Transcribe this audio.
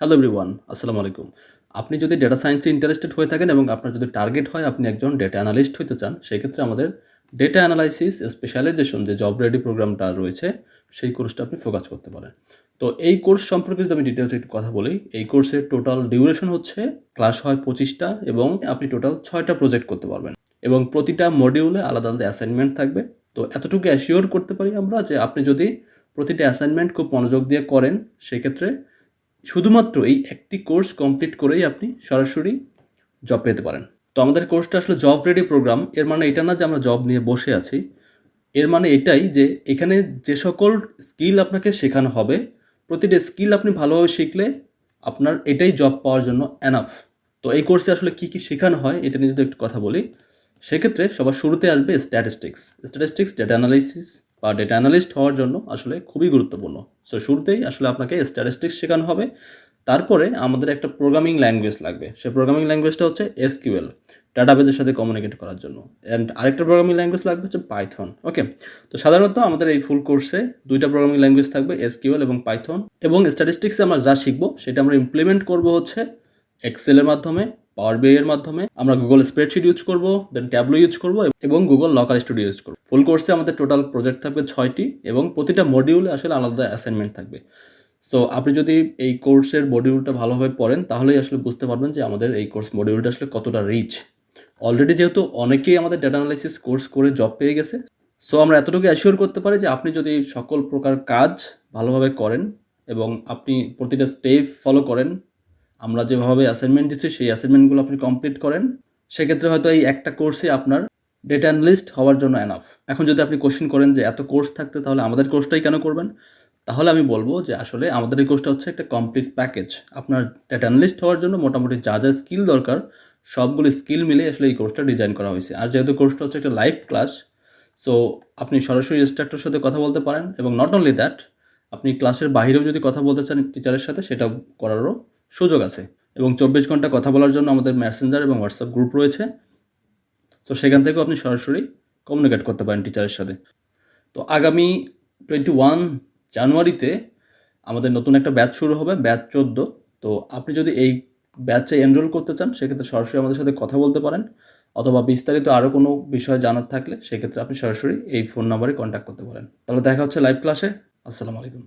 Hello everyone, আসসালামু আলাইকুম। আপনি যদি ডেটা সায়েন্সে ইন্টারেস্টেড হয়ে থাকেন এবং আপনার যদি টার্গেট হয় আপনি একজন ডেটা অ্যানালিস্ট হতে চান, সেক্ষেত্রে আমাদের ডেটা অ্যানালাইসিস স্পেশালাইজেশন যে জব রেডি প্রোগ্রামটা রয়েছে, সেই কোর্সটা আপনি ফোকাস করতে পারেন। তো এই কোর্স সম্পর্কে যদি আমি ডিটেইলসে একটু কথা বলি, এই কোর্সের টোটাল ডিউরেশন হচ্ছে ক্লাস হয় 25টা এবং আপনি টোটাল 6টা প্রজেক্ট করতে পারবেন এবং প্রতিটা মডিউলে আলাদা, আলাদা অ্যাসাইনমেন্ট থাকবে। তো এতটুকু অ্যাসিওর করতে পারি আমরা যে আপনি যদি প্রতিটা অ্যাসাইনমেন্ট খুব মনোযোগ দিয়ে করেন, সেক্ষেত্রে শুধুমাত্র এই একটি কোর্স কমপ্লিট করেই আপনি সরাসরি জব পেতে পারেন। তো আমাদের কোর্সটা আসলে জব রেডি প্রোগ্রাম। এর মানে এটা না যে আমরা জব নিয়ে বসে আছি। এর মানে এটাই যে এখানে যে সকল স্কিল আপনাকে শেখানো হবে, প্রতিটা স্কিল আপনি ভালোভাবে শিখলে আপনার এটাই জব পাওয়ার জন্য এনাফ। তো এই কোর্সে আসলে কী, কী শেখানো হয় এটা নিয়ে যদি একটু কথা বলি, সেক্ষেত্রে সবার শুরুতে আসবে স্ট্যাটিস্টিক্স। স্ট্যাটিস্টিক্স ডেটা অ্যানালাইসিস বা ডেটা অ্যানালিস্ট হওয়ার জন্য আসলে খুবই গুরুত্বপূর্ণ। সো শুরুতেই আসলে আপনাকে স্ট্যাটিস্টিক্স শেখানো হবে। তারপরে আমাদের একটা প্রোগ্রামিং ল্যাঙ্গুয়েজ লাগবে। সেই প্রোগ্রামিং ল্যাঙ্গুয়েজটা হচ্ছে SQL, ডাটাবেজের সাথে কমিউনিকেট করার জন্য। অ্যান্ড আরেকটা প্রোগ্রামিং ল্যাঙ্গুয়েজ লাগবে হচ্ছে পাইথন। ওকে? তো সাধারণত আমাদের এই ফুল কোর্সে 2টা প্রোগ্রামিং ল্যাঙ্গুয়েজ থাকবে, SQL এবং পাইথন। এবং স্ট্যাটিস্টিক্সে আমরা যা শিখব সেটা আমরা ইমপ্লিমেন্ট করব হচ্ছে এক্সেলের মাধ্যমে, পাওয়ারবি এর মাধ্যমে। আমরা গুগল স্প্রেডশিট ইউজ করব, দেন ট্যাবলো ইউজ করব এবং গুগল লোকাল স্টুডিও ইউজ করব। ফুল কোর্সে আমাদের টোটাল প্রজেক্ট থাকবে 6টি এবং প্রতিটা মডিউলে আসলে আলাদা অ্যাসাইনমেন্ট থাকবে। সো আপনি যদি এই কোর্সের মডিউলটা ভালোভাবে পড়েন, তাহলেই আসলে বুঝতে পারবেন যে আমাদের এই কোর্স মডিউলটা আসলে কতটা রিচ। অলরেডি যেহেতু অনেকেই আমাদের ডেটা অ্যানালাইসিস কোর্স করে জব পেয়ে গেছে, সো আমরা এতটুকু অ্যাসিওর করতে পারি যে আপনি যদি সকল প্রকার কাজ ভালোভাবে করেন এবং আপনি প্রতিটা স্টেপ ফলো করেন, আমরা যেভাবে অ্যাসাইনমেন্ট দিচ্ছি সেই অ্যাসাইনমেন্টগুলো আপনি কমপ্লিট করেন, সেক্ষেত্রে হয়তো এই একটা কোর্সে আপনার ডেটা অ্যানালিস্ট হওয়ার জন্য এনাফ। এখন যদি আপনি কোশ্চেন করেন যে এত কোর্স থাকতে তাহলে আমাদের কোর্সটাই কেন করবেন? তাহলে আমি বলব যে আসলে আমাদের এই কোর্সটা হচ্ছে একটা কমপ্লিট প্যাকেজ। আপনার ডেটা অ্যানালিস্ট হওয়ার জন্য মোটামুটি যা, যা স্কিল দরকার সবগুলো স্কিল মিলিয়ে আসলে এই কোর্সটা ডিজাইন করা হয়েছে। আর যেহেতু কোর্সটা হচ্ছে একটা লাইভ ক্লাস, সো আপনি সরাসরি ইনস্ট্রাক্টরের সাথে কথা বলতে পারেন এবং নট অনলি দ্যাট, আপনি ক্লাসের বাহিরেও যদি কথা বলতে চান টিচারের সাথে সেটাও করারও সুযোগ আছে। এবং 24 ঘন্টা কথা বলার জন্য আমাদের মেসেঞ্জার এবং হোয়াটসঅ্যাপ গ্রুপ রয়েছে। সো সেখান থেকেও আপনি সরাসরি কমিউনিকেট করতে পারেন টিচারের সাথে। তো আগামী 21 জানুয়ারিতে আমাদের নতুন একটা ব্যাচ শুরু হবে, ব্যাচ 14। তো আপনি যদি এই ব্যাচে এনরোল করতে চান, সেক্ষেত্রে সরাসরি আমাদের সাথে কথা বলতে পারেন, অথবা বিস্তারিত আরও কোনো বিষয় জানার থাকলে সেক্ষেত্রে আপনি সরাসরি এই ফোন নাম্বারে কন্ট্যাক্ট করতে পারেন। তাহলে দেখা হচ্ছে লাইভ ক্লাসে। আসসালামু আলাইকুম।